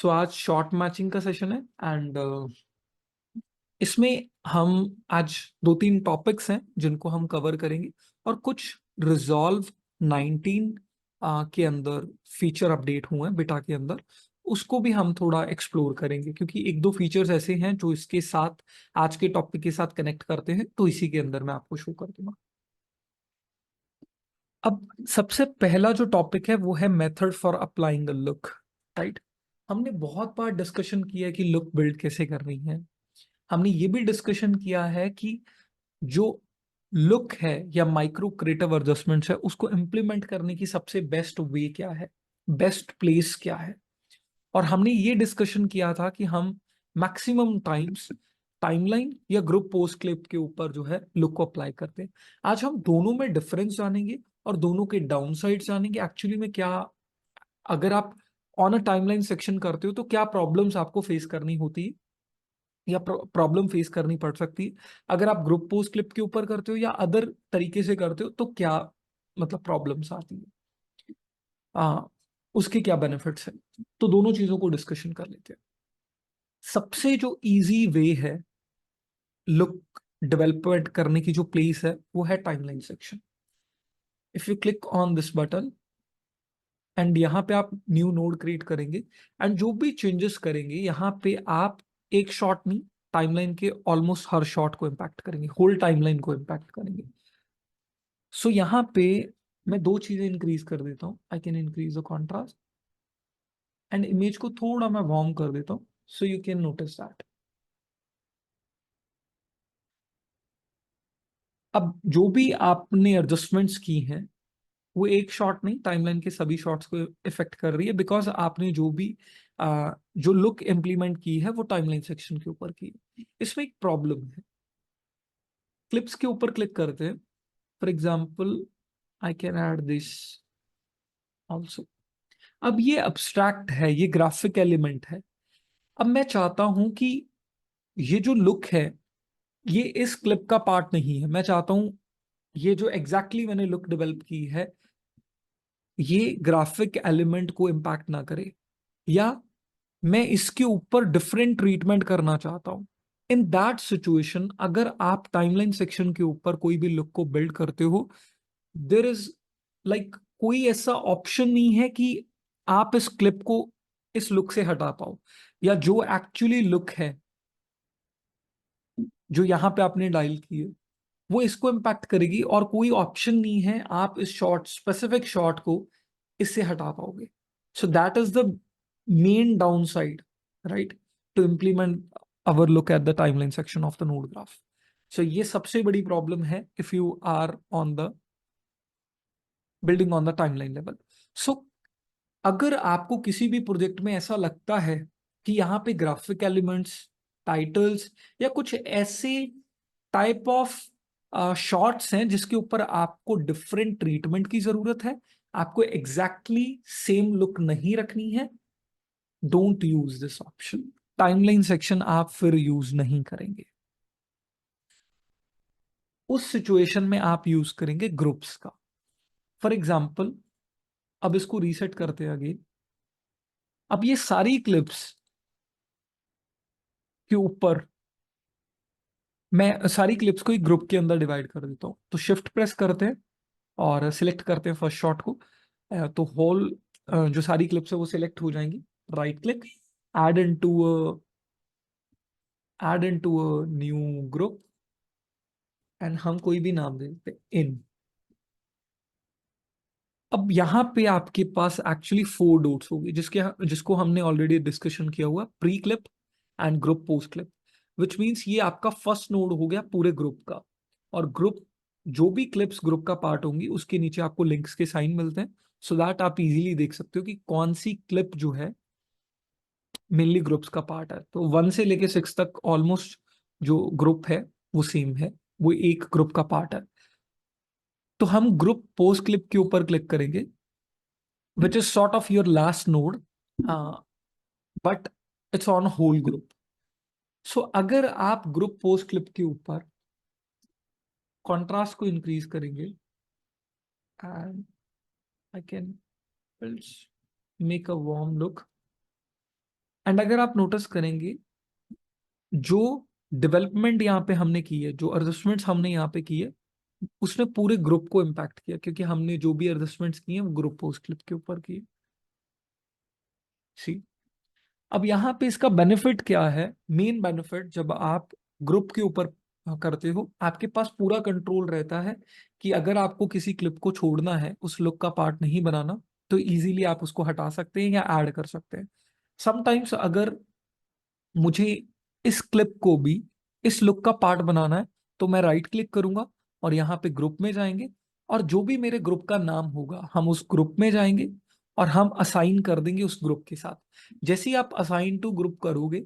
सो आज short matching का session है एंड इसमें हम आज दो तीन टॉपिक्स हैं जिनको हम कवर करेंगे और कुछ रिजॉल्व 19 के अंदर फीचर अपडेट हुए हैं बिटा के अंदर, उसको भी हम थोड़ा एक्सप्लोर करेंगे क्योंकि एक दो फीचर्स ऐसे हैं जो इसके साथ आज के टॉपिक के साथ कनेक्ट करते हैं, तो इसी के अंदर मैं आपको शो कर दूंगा। अब सबसे पहला जो टॉपिक है वो है method for applying a look, right. हमने बहुत बार डिस्कशन किया है कि लुक बिल्ड कैसे करनी है। हमने ये भी डिस्कशन किया है कि जो लुक है या माइक्रो क्रिएटिव एडजस्टमेंट्स है उसको इम्प्लीमेंट करने की सबसे बेस्ट वे क्या है, बेस्ट प्लेस क्या है। और हमने ये डिस्कशन किया था कि हम मैक्सिमम टाइम्स टाइमलाइन या ग्रुप पोस्ट क्लिप के ऊपर जो है लुक को अप्लाई करते हैं। आज हम दोनों में डिफरेंस जानेंगे और दोनों के डाउन साइड जानेंगे। एक्चुअली में क्या, अगर आप ऑन अ टाइमलाइन सेक्शन करते हो तो क्या प्रॉब्लम्स आपको फेस करनी होती है या प्रॉब्लम फेस करनी पड़ सकती है। अगर आप ग्रुप पोस्ट क्लिप के ऊपर करते हो या अदर तरीके से करते हो तो क्या मतलब प्रॉब्लम्स आती है, आ, उसके क्या बेनिफिट्स है। तो दोनों चीजों को डिस्कशन कर लेते हैं। सबसे जो इजी वे है लुक डेवलपमेंट करने की जो प्लेस है वो है timeline section. If you click on this button and यहाँ पे आप न्यू नोड क्रिएट करेंगे एंड जो भी चेंजेस करेंगे यहाँ पे आप एक शॉट नहीं, टाइमलाइन के ऑलमोस्ट हर शॉट को इम्पैक्ट करेंगे, होल टाइमलाइन को इम्पैक्ट करेंगे। सो यहाँ पे मैं दो चीजें इंक्रीज कर देता हूँ। I can increase the contrast and image को थोड़ा मैं वार्म कर देता हूँ so you can notice that. अब जो भी आपने एडजस्टमेंट्स की हैं वो एक शॉट नहीं, टाइमलाइन के सभी शॉट्स को इफेक्ट कर रही है बिकॉज आपने जो भी जो लुक इम्प्लीमेंट की है वो टाइमलाइन सेक्शन के ऊपर की है। इसमें एक प्रॉब्लम है, क्लिप्स के ऊपर क्लिक करते हैं। For example I can add this also. अब ये अब्स्ट्रैक्ट है, ये ग्राफिक एलिमेंट है। अब मैं चाहता हूं कि ये जो लुक है ये इस क्लिप का पार्ट नहीं है। मैं चाहता हूं ये जो एग्जैक्टली मैंने लुक डेवलप की है ये ग्राफिक एलिमेंट को इम्पैक्ट ना करे, या मैं इसके ऊपर डिफरेंट ट्रीटमेंट करना चाहता हूं। इन दैट सिचुएशन अगर आप टाइमलाइन सेक्शन के ऊपर कोई भी लुक को बिल्ड करते हो, देर इज लाइक कोई ऐसा ऑप्शन नहीं है कि आप इस क्लिप को इस लुक से हटा पाओ, या जो एक्चुअली लुक है जो यहां पे आपने डायल की है वो इसको इम्पैक्ट करेगी और कोई ऑप्शन नहीं है आप इस शॉट स्पेसिफिक शॉट को इससे हटा पाओगे। So that is the main downside, right, to implement our look at the timeline section of the node graph. So ये सबसे बड़ी प्रॉब्लम है if you are on the building on the timeline level. So अगर आपको किसी भी project में ऐसा लगता है कि यहाँ पे ग्राफिक एलिमेंट्स, टाइटल्स या कुछ ऐसे टाइप ऑफ शॉर्ट्स हैं जिसके ऊपर आपको डिफरेंट ट्रीटमेंट की जरूरत है, आपको एग्जैक्टली सेम लुक नहीं रखनी है, don't use this option. Timeline section आप फिर यूज नहीं करेंगे। उस सिचुएशन में आप यूज करेंगे ग्रुप्स का। फॉर एग्जाम्पल अब इसको रीसेट करते हैं आगे। अब ये सारी क्लिप्स के ऊपर मैं सारी क्लिप्स को एक ग्रुप के अंदर डिवाइड कर देता हूँ। तो शिफ्ट प्रेस करते हैं और सिलेक्ट करते हैं फर्स्ट शॉट को। तो होल जो सारी क्लिप्स है वो सिलेक्ट हो जाएंगी। Right click, add into add into a new group and हम कोई भी नाम दे देते हैं इन। अब यहाँ पे आपके पास एक्चुअली 4 डॉट्स होगी जिसको हमने ऑलरेडी डिस्कशन किया हुआ, pre clip and group post clip, which means ये आपका फर्स्ट नोड हो गया पूरे ग्रुप का। और ग्रुप जो भी क्लिप्स ग्रुप का पार्ट होंगी उसके नीचे आपको लिंक्स के साइन मिलते हैं सो दैट आप इजीली देख सकते हो कि कौन सी क्लिप जो है मेनली ग्रुप्स का पार्ट है। तो 1 से लेके 6 तक ऑलमोस्ट जो ग्रुप है वो सेम है, वो एक ग्रुप का पार्ट है। तो हम ग्रुप पोस्ट क्लिप के ऊपर क्लिक करेंगे which is sort of your last node, but it's on whole group. So अगर आप ग्रुप पोस्ट क्लिप के ऊपर कॉन्ट्रास्ट को इंक्रीज करेंगे and I can make a warm look and अगर आप नोटिस करेंगे, जो डेवलपमेंट यहाँ पे हमने की है, जो एडजस्टमेंट्स हमने यहाँ पे की है, उसने पूरे ग्रुप को इम्पैक्ट किया, क्योंकि हमने जो भी एडजस्टमेंट्स किए हैं वो ग्रुप पोस्ट क्लिप के ऊपर किए। सी, अब यहाँ पे इसका बेनिफिट क्या है? मेन बेनिफिट, जब आप ग्रुप के ऊपर करते हो, आपके पास पूरा कंट्रोल रहता है कि अगर आपको किसी क्लिप को छोड़ना है, उस लुक का पार्ट नहीं बनाना, तो इजीली आप उसको हटा सकते हैं या ऐड कर सकते हैं। समटाइम्स अगर मुझे इस क्लिप को भी इस लुक का पार्ट बनाना है, तो मैं राइट क्लिक करूंगा और यहाँ पे ग्रुप में जाएंगे, और जो भी मेरे ग्रुप का नाम होगा, हम उस ग्रुप में जाएंगे और हम असाइन कर देंगे उस ग्रुप के साथ। जैसे ही आप असाइन टू ग्रुप करोगे,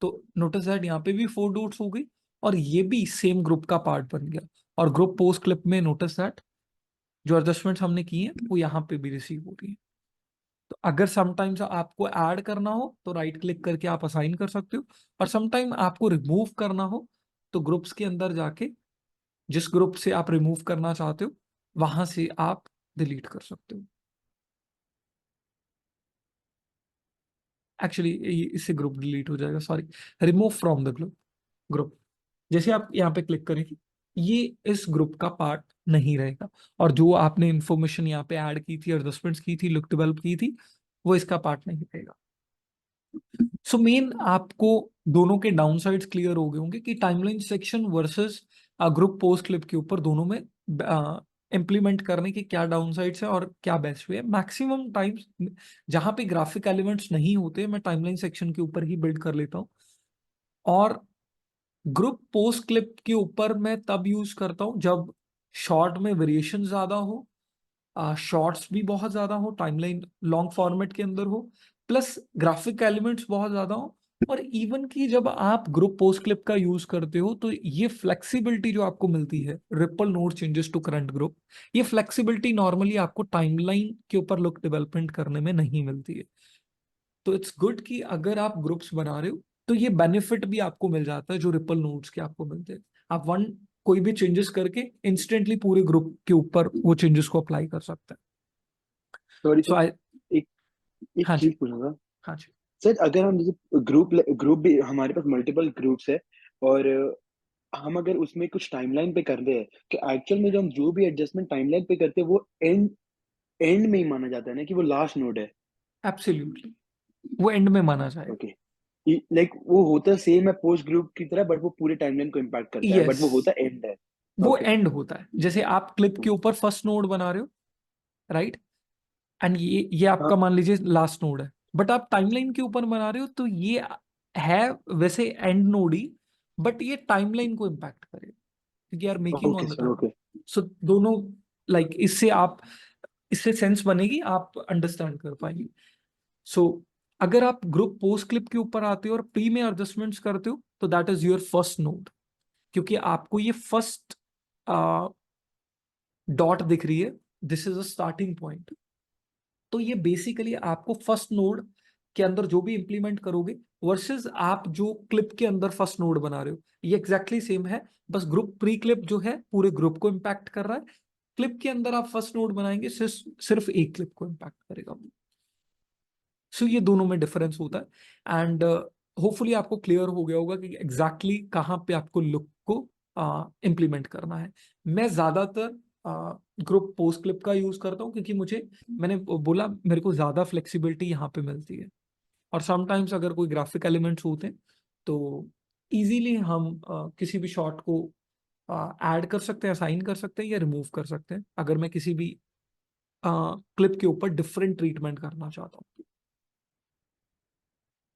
तो नोटिस दैट यहाँ पे भी 4 डॉट्स हो गई, और ये भी सेम ग्रुप का पार्ट बन गया। और ग्रुप पोस्ट क्लिप में नोटिस दैट जो एडजस्टमेंट्स हमने की हैं वो यहाँ पे भी रिसीव हो रही है। तो अगर समटाइम्स आपको ऐड करना हो तो राइट क्लिक करके आप असाइन कर सकते हो, और समटाइम आपको रिमूव करना हो तो ग्रुप्स के अंदर जाके जिस ग्रुप से आप रिमूव करना चाहते हो वहां से आप डिलीट कर सकते हो। एक्चुअली इससे ग्रुप डिलीट हो जाएगा, sorry, remove from the group. Group जैसे आप यहाँ पे क्लिक करेंगे, ये इस ग्रुप का पार्ट नहीं रहेगा, और जो आपने इंफॉर्मेशन यहाँ पे ऐड की थी, एडजस्टमेंट्स की थी, लुक डेवलप की थी, वो इसका पार्ट नहीं रहेगा। सो मेन आपको दोनों के डाउन साइड्स क्लियर हो गए होंगे कि timeline section versus group post clip के ऊपर दोनों में इम्प्लीमेंट करने के क्या डाउन साइड्स है और क्या बेस्ट वे है। मैक्सिमम टाइम्स जहां पे ग्राफिक एलिमेंट्स नहीं होते, मैं टाइमलाइन सेक्शन के ऊपर ही बिल्ड कर लेता हूँ, और ग्रुप पोस्ट क्लिप के ऊपर मैं तब यूज करता हूँ जब शॉर्ट में वेरिएशन ज्यादा हो, शॉर्ट्स भी बहुत ज्यादा हो, टाइमलाइन लॉन्ग फॉर्मेट के अंदर हो, प्लस ग्राफिक एलिमेंट्स बहुत ज्यादा हो। और इवन कि जब आप ग्रुप पोस्ट क्लिप का यूज करते हो, तो ये फ्लेक्सिबिलिटी जो आपको मिलती है, ripple node changes to current group, ये फ्लेक्सिबिलिटी नॉर्मली आपको टाइमलाइन के ऊपर लुक डेवलपमेंट करने में नहीं मिलती है। तो इट्स गुड कि अगर आप ग्रुप्स बना रहे हो तो ये बेनिफिट भी आपको मिल जाता है जो रिपल नोड्स के आपको मिलते हैं। आप वन कोई भी चेंजेस करके इंस्टेंटली पूरे ग्रुप के ऊपर वो चेंजेस को अप्लाई कर सकते हैं। सॉरी सो सर, आई, एक एक हाँ जी, चीज पूछूंगा। हाँ जी, सर अगर हम जैसे ग्रुप ग्रुप भी हमारे पास मल्टीपल ग्रुप्स है, और हम अगर उसमें कुछ टाइमलाइन पे कर रहे हैं, तो एक्चुअल में जो हम जो भी एडजस्टमेंट टाइमलाइन पे करते हैं वो एंड एंड में ही माना जाता है ना, कि वो लास्ट नोड है? एब्सोल्युटली वो एंड में माना जाएगा। ओके, लाइक वो होता सेम है पोस्ट ग्रुप की तरह, बट वो पूरे टाइमलाइन को इम्पैक्ट करता है, बट यस, वो होता एंड है। वो ओके। एंड होता है। जैसे आप क्लिप के ऊपर फर्स्ट नोड बना रहे हो, राइट, एंड ये हाँ। आपका मान लीजिए लास्ट नोड है, बट आप टाइमलाइन के ऊपर बना रहे हो तो ये है वैसे एंड नोड ही, बट ये टाइमलाइन को इम्पैक्ट करेगा क्योंकि are making okay on the sir, time. Okay. So दोनों, लाइक इससे आप, इससे सेंस बनेगी, आप अंडरस्टैंड कर पाएंगे। सो अगर आप ग्रुप पोस्ट क्लिप के ऊपर आते हो और प्री में एडजस्टमेंट्स करते हो, तो that is your first node, क्योंकि आपको ये फर्स्ट डॉट दिख रही है, this is a starting point. तो ये बेसिकली आपको फर्स्ट नोड के अंदर जो भी इंप्लीमेंट करोगे वर्सेस आप जो क्लिप के अंदर फर्स्ट नोड बना रहे हो, ये एग्जैक्टली सेम है। बस ग्रुप प्री क्लिप जो है पूरे ग्रुप को इम्पैक्ट कर रहा है, क्लिप के अंदर आप फर्स्ट नोड बनाएंगे सिर्फ एक क्लिप को इम्पैक्ट करेगा। सो ये दोनों में डिफरेंस होता है, एंड होपफुली आपको क्लियर हो गया होगा कि एग्जैक्टली कहाँ पे आपको लुक को इम्प्लीमेंट करना है। मैं ज्यादातर ग्रुप पोस्ट क्लिप का यूज करता हूँ क्योंकि मुझे, मैंने बोला, मेरे को ज्यादा फ्लेक्सिबिलिटी यहाँ पे मिलती है। और समटाइम्स अगर कोई ग्राफिक एलिमेंट्स होते हैं तो इजीली हम किसी भी शॉट को ऐड कर सकते हैं, असाइन कर सकते हैं या रिमूव कर सकते हैं, अगर मैं किसी भी क्लिप के ऊपर डिफरेंट ट्रीटमेंट करना चाहता हूँ।